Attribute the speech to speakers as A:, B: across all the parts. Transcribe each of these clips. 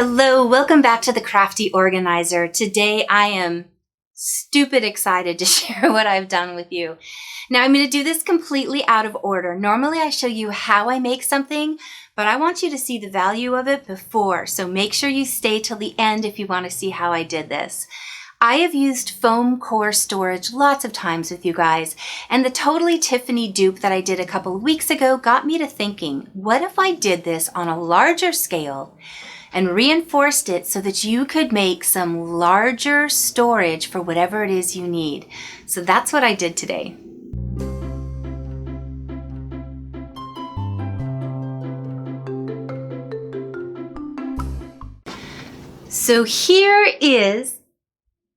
A: Hello, welcome back to the Crafty Organizer. Today I am stupid excited to share what I've done with you. Now I'm going to do this completely out of order. Normally I show you how I make something, but I want you to see the value of it before. So make sure you stay till the end if you want to see how I did this. I have used foam core storage lots of times with you guys, and the Totally Tiffany dupe that I did a couple of weeks ago got me to thinking, what if I did this on a larger scale and reinforced it so that you could make some larger storage for whatever it is you need. So that's what I did today. So here is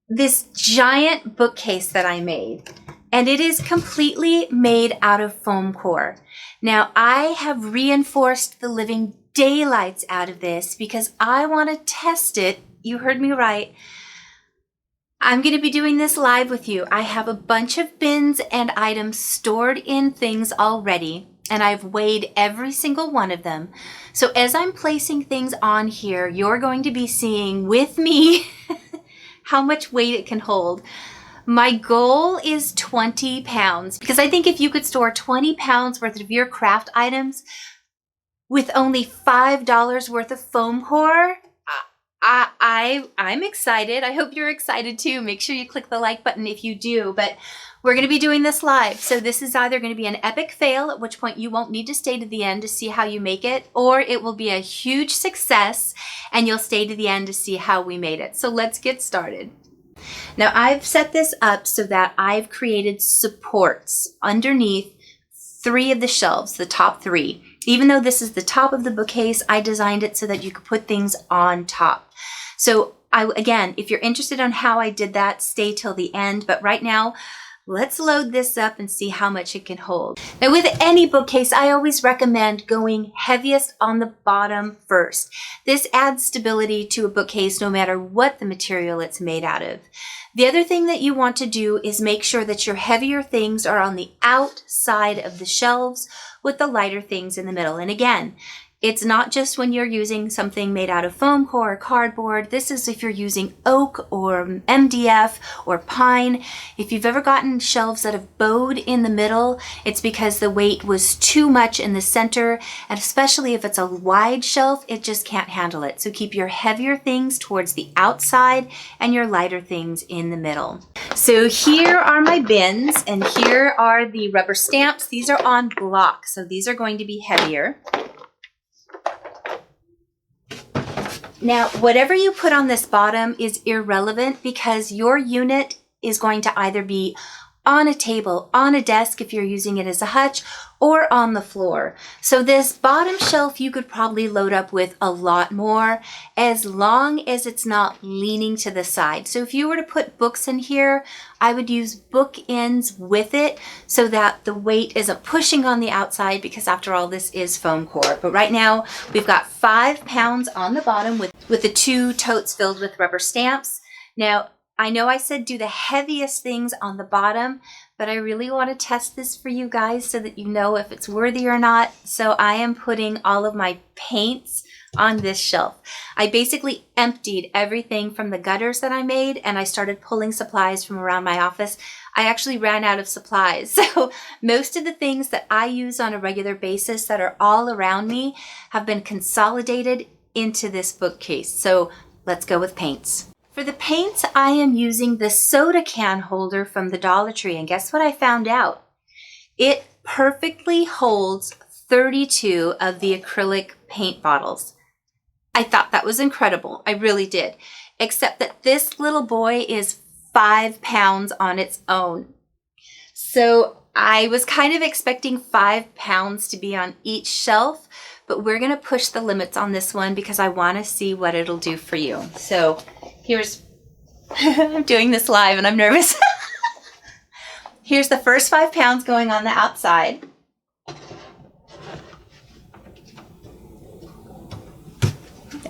A: this giant bookcase that I made, and it is completely made out of foam core. Now I have reinforced the living daylights out of this because I want to test it. You heard me right. I'm going to be doing this live with you. I have a bunch of bins and items stored in things already, and I've weighed every single one of them. So as I'm placing things on here, you're going to be seeing with me how much weight it can hold. My goal is 20 pounds because I think if you could store 20 pounds worth of your craft items with only $5 worth of foam core, I'm excited. I hope you're excited too. Make sure you click the like button if you do, but we're going to be doing this live. So this is either going to be an epic fail, at which point you won't need to stay to the end to see how you make it, or it will be a huge success and you'll stay to the end to see how we made it. So let's get started. Now I've set this up so that I've created supports underneath 3 of the shelves, the top 3. Even though this is the top of the bookcase, I designed it so that you could put things on top. So again, if you're interested on how I did that, stay till the end. But right now, let's load this up and see how much it can hold. Now with any bookcase, I always recommend going heaviest on the bottom first. This adds stability to a bookcase no matter what the material it's made out of. The other thing that you want to do is make sure that your heavier things are on the outside of the shelves with the lighter things in the middle. And again, it's not just when you're using something made out of foam core or cardboard. This is if you're using oak or MDF or pine. If you've ever gotten shelves that have bowed in the middle, it's because the weight was too much in the center, and especially if it's a wide shelf, it just can't handle it. So keep your heavier things towards the outside and your lighter things in the middle. So here are my bins, and here are the rubber stamps. These are on block, so these are going to be heavier. Now, whatever you put on this bottom is irrelevant because your unit is going to either be on a table, on a desk if you're using it as a hutch, or on the floor. So this bottom shelf you could probably load up with a lot more as long as it's not leaning to the side. So if you were to put books in here, I would use bookends with it so that the weight isn't pushing on the outside, because after all, this is foam core. But right now we've got 5 pounds on the bottom with the 2 totes filled with rubber stamps. Now, I know I said do the heaviest things on the bottom, but I really want to test this for you guys so that you know if it's worthy or not. So I am putting all of my paints on this shelf. I basically emptied everything from the gutters that I made, and I started pulling supplies from around my office. I actually ran out of supplies. So most of the things that I use on a regular basis that are all around me have been consolidated into this bookcase. So let's go with paints. For the paints, I am using the soda can holder from the Dollar Tree, and guess what I found out? It perfectly holds 32 of the acrylic paint bottles. I thought that was incredible. I really did. Except that this little boy is 5 pounds on its own. So I was kind of expecting 5 pounds to be on each shelf, but we're going to push the limits on this one because I want to see what it'll do for you. So here's, I'm doing this live and I'm nervous. Here's the first 5 pounds going on the outside.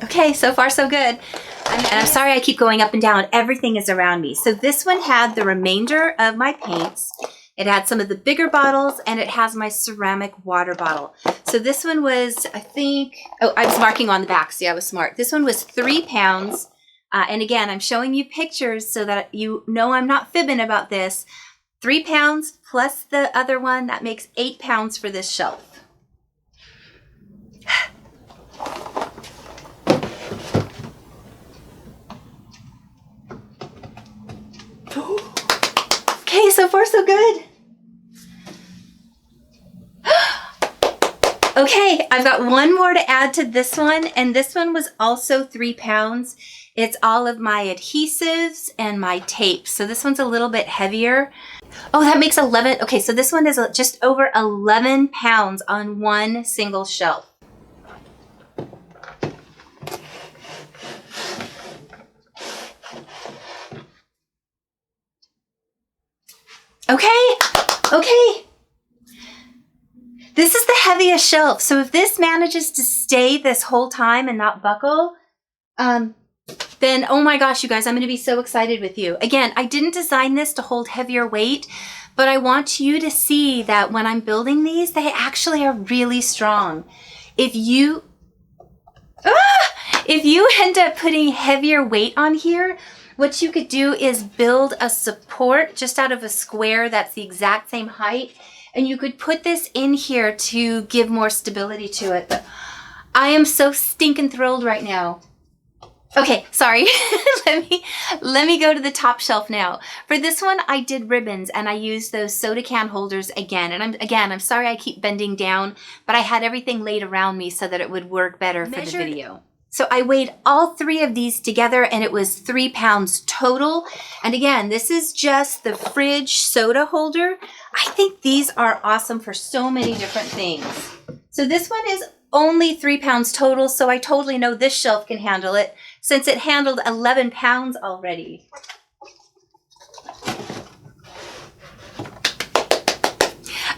A: Okay, so far so good. And I'm sorry I keep going up and down. Everything is around me. So this one had the remainder of my paints. It had some of the bigger bottles, and it has my ceramic water bottle. So this one was, I think, oh, I was marking on the back. See, I was smart. This one was 3 pounds. And again, I'm showing you pictures so that you know I'm not fibbing about this. 3 pounds plus the other one, that makes 8 pounds for this shelf. Okay, so far so good. Okay, I've got one more to add to this one, and this one was also 3 pounds. It's all of my adhesives and my tapes. So this one's a little bit heavier. Oh, that makes 11. Okay, so this one is just over 11 pounds on one single shelf. Okay. This is the heaviest shelf. So if this manages to stay this whole time and not buckle, then oh my gosh, you guys, I'm going to be so excited with you. Again, I didn't design this to hold heavier weight, but I want you to see that when I'm building these, they actually are really strong. If you end up putting heavier weight on here, what you could do is build a support just out of a square that's the exact same height, and you could put this in here to give more stability to it. But I am so stinking thrilled right now. Okay, sorry. let me go to the top shelf now. For this one, I did ribbons and I used those soda can holders again. And I'm sorry I keep bending down, but I had everything laid around me so that it would work better for the video. So I weighed all 3 of these together and it was 3 pounds total. And again, this is just the fridge soda holder. I think these are awesome for so many different things. So this one is only 3 pounds total, so I totally know this shelf can handle it since it handled 11 pounds already.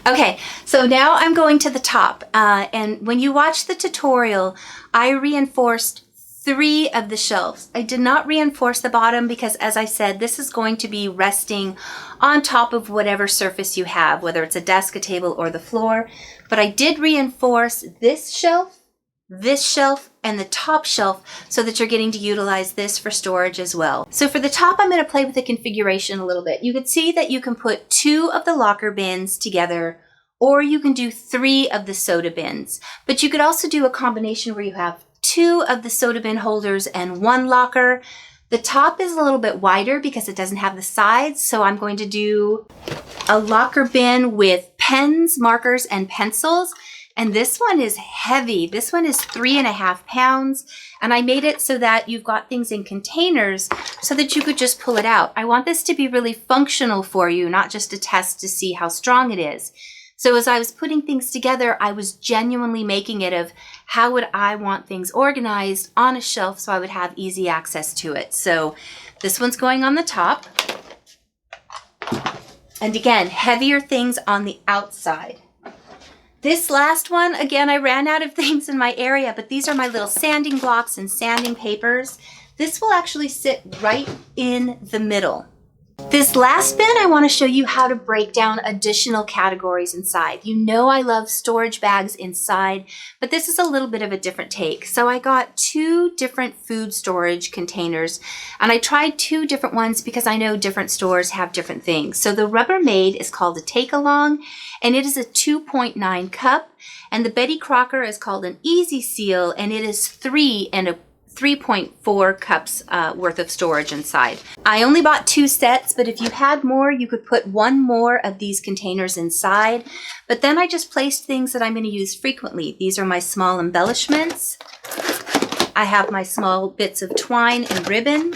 A: Okay, so now I'm going to the top. And when you watch the tutorial, I reinforced 3 of the shelves. I did not reinforce the bottom because, as I said, this is going to be resting on top of whatever surface you have, whether it's a desk, a table, or the floor. But I did reinforce this shelf, and the top shelf so that you're getting to utilize this for storage as well. So for the top, I'm going to play with the configuration a little bit. You can see that you can put 2 of the locker bins together, or you can do 3 of the soda bins. But you could also do a combination where you have 2 of the soda bin holders and 1 locker. The top is a little bit wider because it doesn't have the sides, so I'm going to do a locker bin with pens, markers, and pencils. And this one is heavy. This one is 3.5 pounds. And I made it so that you've got things in containers so that you could just pull it out. I want this to be really functional for you, not just a test to see how strong it is. So as I was putting things together, I was genuinely making it of how would I want things organized on a shelf so I would have easy access to it. So this one's going on the top. And again, heavier things on the outside. This last one, again, I ran out of things in my area, but these are my little sanding blocks and sanding papers. This will actually sit right in the middle. This last bin, I want to show you how to break down additional categories inside. You know I love storage bags inside, but this is a little bit of a different take. So I got 2 different food storage containers, and I tried 2 different ones because I know different stores have different things. So the Rubbermaid is called a Take Along, and it is a 2.9 cup, and the Betty Crocker is called an Easy Seal, and it is 3.4 cups worth of storage inside. I only bought 2 sets, but if you had more, you could put 1 more of these containers inside. But then I just placed things that I'm going to use frequently. These are my small embellishments. I have my small bits of twine and ribbon.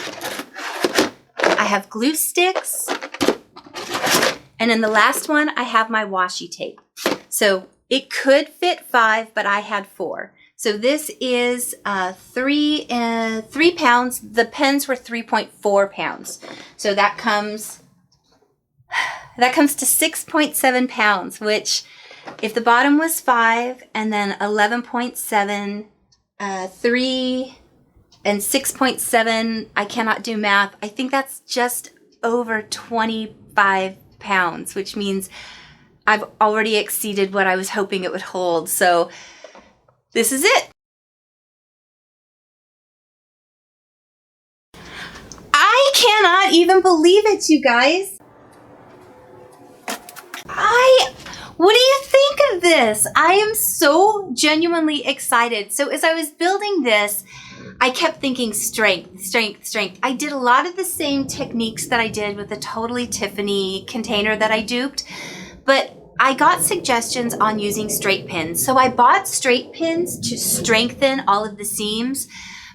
A: I have glue sticks. And in the last one, I have my washi tape. So it could fit 5, but I had 4. So this is 3 pounds. The pens were 3.4 pounds. So that comes to 6.7 pounds, which if the bottom was 5 and then 11.7, 3 and 6.7, I cannot do math. I think that's just over 25 pounds, which means I've already exceeded what I was hoping it would hold. So this is it. I cannot even believe it, you guys. What do you think of this? I am so genuinely excited. So as I was building this, I kept thinking strength, strength, strength. I did a lot of the same techniques that I did with the Totally Tiffany container that I duped, but I got suggestions on using straight pins. So I bought straight pins to strengthen all of the seams,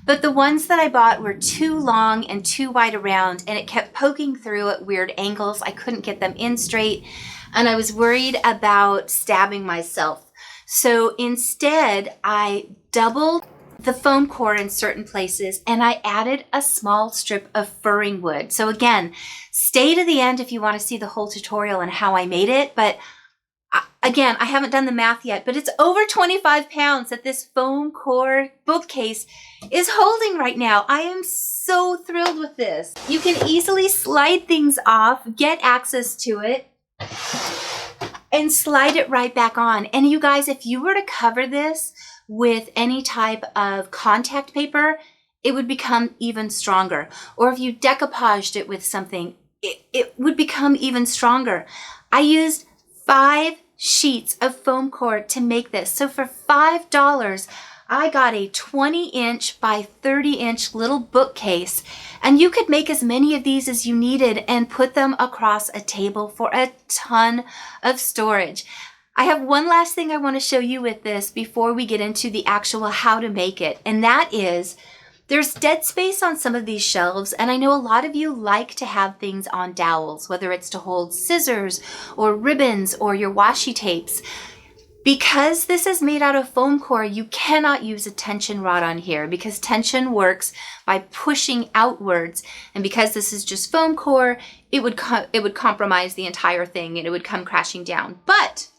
A: but the ones that I bought were too long and too wide around, and it kept poking through at weird angles. I couldn't get them in straight, and I was worried about stabbing myself. So instead, I doubled the foam core in certain places, and I added a small strip of furring wood. So again, stay to the end if you want to see the whole tutorial and how I made it. But again, I haven't done the math yet, but it's over 25 pounds that this foam core bookcase is holding right now. I am so thrilled with this. You can easily slide things off, get access to it, and slide it right back on. And you guys, if you were to cover this with any type of contact paper, it would become even stronger. Or if you decoupaged it with something, it would become even stronger. I used 5 sheets of foam core to make this. So for $5, I got a 20-inch by 30-inch little bookcase, and you could make as many of these as you needed and put them across a table for a ton of storage. I have one last thing I want to show you with this before we get into the actual how to make it, and that is there's dead space on some of these shelves, and I know a lot of you like to have things on dowels, whether it's to hold scissors or ribbons or your washi tapes. Because this is made out of foam core, you cannot use a tension rod on here because tension works by pushing outwards. And because this is just foam core, it would compromise the entire thing and it would come crashing down. But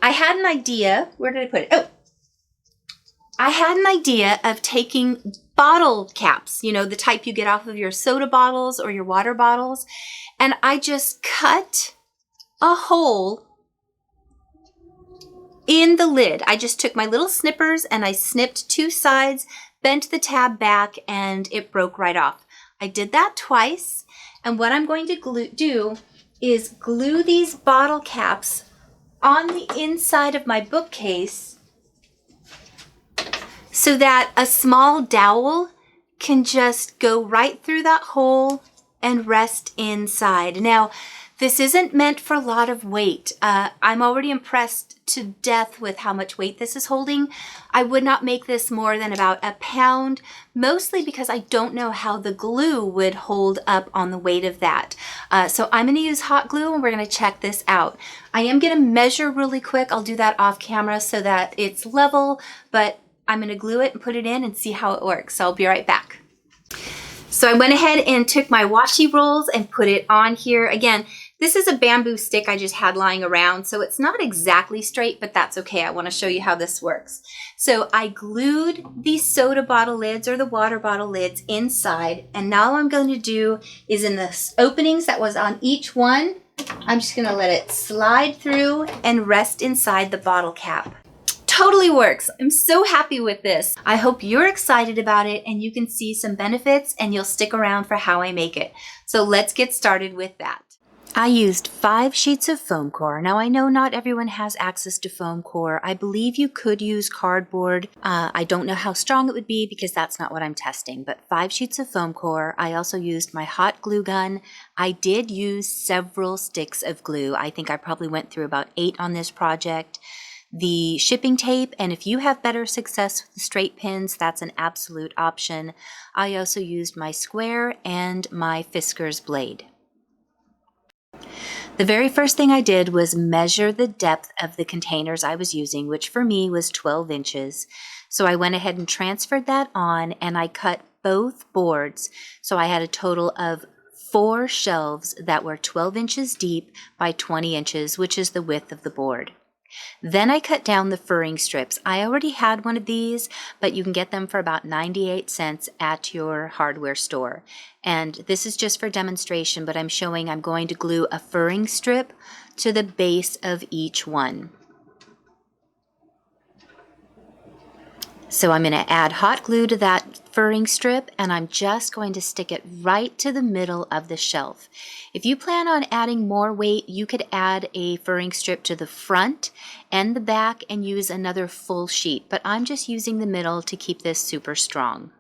A: I had an idea. Where did I put it? Oh, I had an idea of taking bottle caps, you know, the type you get off of your soda bottles or your water bottles. And I just cut a hole in the lid. I just took my little snippers and I snipped 2 sides, bent the tab back, and it broke right off. I did that twice. And what I'm going to do is glue these bottle caps on the inside of my bookcase so that a small dowel can just go right through that hole and rest inside. Now, this isn't meant for a lot of weight. I'm already impressed to death with how much weight this is holding. I would not make this more than about a pound, mostly because I don't know how the glue would hold up on the weight of that. So I'm going to use hot glue and we're going to check this out. I am going to measure really quick. I'll do that off camera so that it's level, but I'm going to glue it and put it in and see how it works. So I'll be right back. So I went ahead and took my washi rolls and put it on here. Again, this is a bamboo stick I just had lying around, so it's not exactly straight, but that's okay. I want to show you how this works. So I glued these soda bottle lids or the water bottle lids inside, and now all I'm going to do is in the openings that was on each one, I'm just going to let it slide through and rest inside the bottle cap. Totally works. I'm so happy with this. I hope you're excited about it and you can see some benefits and you'll stick around for how I make it. So let's get started with that. I used 5 sheets of foam core. Now I know not everyone has access to foam core. I believe you could use cardboard. I don't know how strong it would be because that's not what I'm testing, but 5 sheets of foam core. I also used my hot glue gun. I did use several sticks of glue. I think I probably went through about 8 on this project. The shipping tape, and if you have better success with the straight pins, that's an absolute option. I also used my square and my Fisker's blade. The very first thing I did was measure the depth of the containers I was using, which for me was 12 inches. So I went ahead and transferred that on and I cut both boards. So I had a total of 4 shelves that were 12 inches deep by 20 inches, which is the width of the board. Then I cut down the furring strips. I already had one of these, but you can get them for about 98 cents at your hardware store. And this is just for demonstration, but I'm showing I'm going to glue a furring strip to the base of each one. So I'm going to add hot glue to that furring strip, and I'm just going to stick it right to the middle of the shelf. If you plan on adding more weight, you could add a furring strip to the front and the back and use another full sheet, but I'm just using the middle to keep this super strong.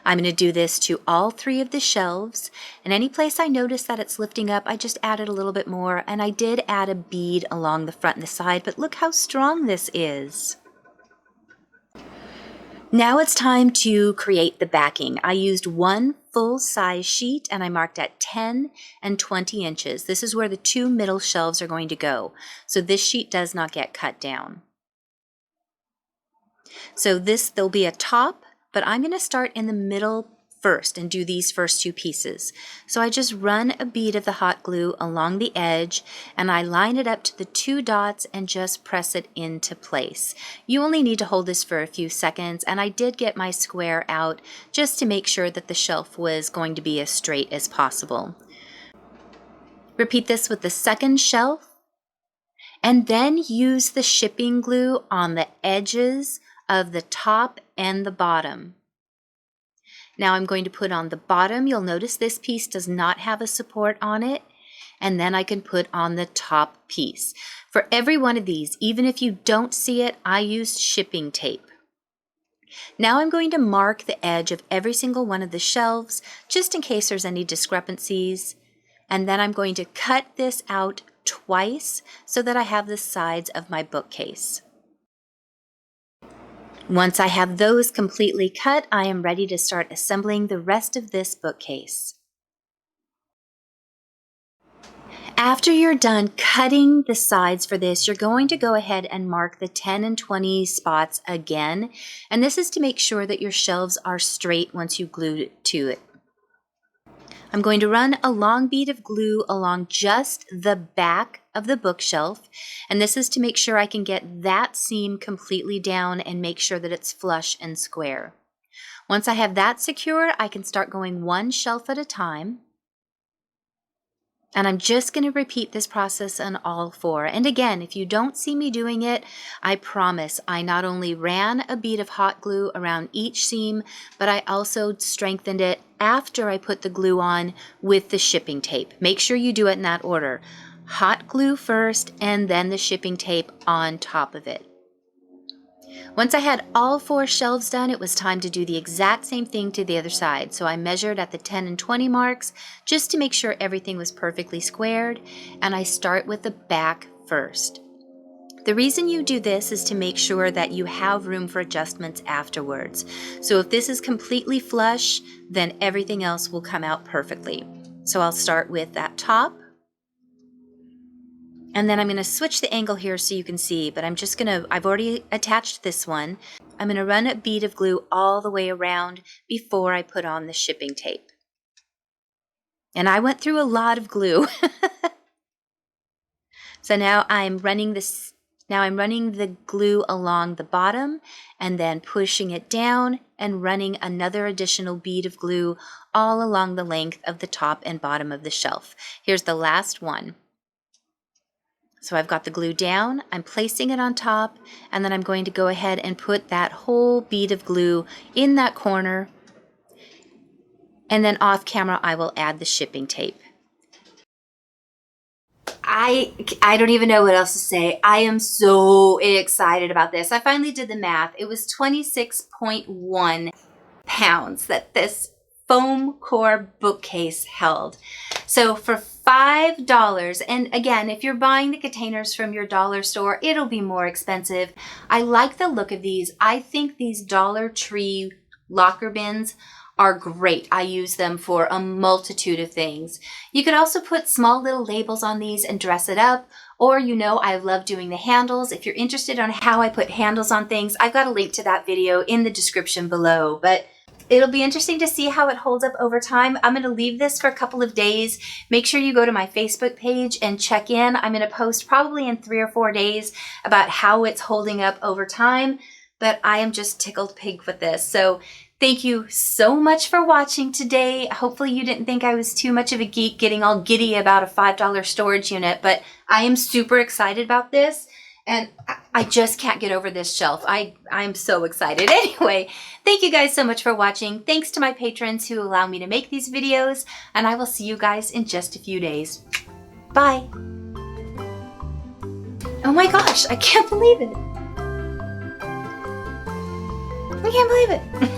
A: I'm going to do this to all 3 of the shelves, and any place I notice that it's lifting up, I just added a little bit more, and I did add a bead along the front and the side, but look how strong this is. Now it's time to create the backing. I used 1 full-size sheet and I marked at 10 and 20 inches. This is where the 2 middle shelves are going to go. So this sheet does not get cut down. So there'll be a top, but I'm going to start in the middle first and do these first 2 pieces. So I just run a bead of the hot glue along the edge and I line it up to the 2 dots and just press it into place. You only need to hold this for a few seconds, and I did get my square out just to make sure that the shelf was going to be as straight as possible. Repeat this with the second shelf, and then use the shipping glue on the edges of the top and the bottom. Now I'm going to put on the bottom. You'll notice this piece does not have a support on it. And then I can put on the top piece. For every one of these, even if you don't see it, I used shipping tape. Now I'm going to mark the edge of every single one of the shelves, just in case there's any discrepancies. And then I'm going to cut this out twice so that I have the sides of my bookcase. Once I have those completely cut, I am ready to start assembling the rest of this bookcase. After you're done cutting the sides for this, you're going to go ahead and mark the 10 and 20 spots again. And this is to make sure that your shelves are straight once you glue it to it. I'm going to run a long bead of glue along just the back of the bookshelf, and this is to make sure I can get that seam completely down and make sure that it's flush and square. Once I have that secure, I can start going 1 shelf at a time. And I'm just going to repeat this process on all 4. And again, if you don't see me doing it, I promise I not only ran a bead of hot glue around each seam, but I also strengthened it after I put the glue on with the shipping tape. Make sure you do it in that order. Hot glue first and then the shipping tape on top of it. Once I had all 4 shelves done, it was time to do the exact same thing to the other side. So I measured at the 10 and 20 marks just to make sure everything was perfectly squared, and I start with the back first. The reason you do this is to make sure that you have room for adjustments afterwards. So if this is completely flush, then everything else will come out perfectly. So I'll start with that top. And then I'm going to switch the angle here so you can see, but I've already attached this one. I'm going to run a bead of glue all the way around before I put on the shipping tape. And I went through a lot of glue. So now I'm running the glue along the bottom and then pushing it down and running another additional bead of glue all along the length of the top and bottom of the shelf. Here's the last one. So I've got the glue down, I'm placing it on top, and then I'm going to go ahead and put that whole bead of glue in that corner. And then off camera, I will add the shipping tape. I don't even know what else to say. I am so excited about this. I finally did the math. It was 26.1 pounds that this foam core bookcase held. So for $5, and again, if you're buying the containers from your dollar store, it'll be more expensive. I like the look of these. I think these Dollar Tree locker bins are great. I use them for a multitude of things. You could also put small little labels on these and dress it up, or I love doing the handles. If you're interested on how I put handles on things, I've got a link to that video in the description below. But it'll be interesting to see how it holds up over time. I'm going to leave this for a couple of days. Make sure you go to my Facebook page and check in. I'm going to post probably in 3 or 4 days about how it's holding up over time. But I am just tickled pink with this. So thank you so much for watching today. Hopefully you didn't think I was too much of a geek getting all giddy about a $5 storage unit, but I am super excited about this. And I just can't get over this shelf. I'm so excited. Anyway, thank you guys so much for watching. Thanks to my patrons who allow me to make these videos. And I will see you guys in just a few days. Bye. Oh my gosh, I can't believe it. I can't believe it.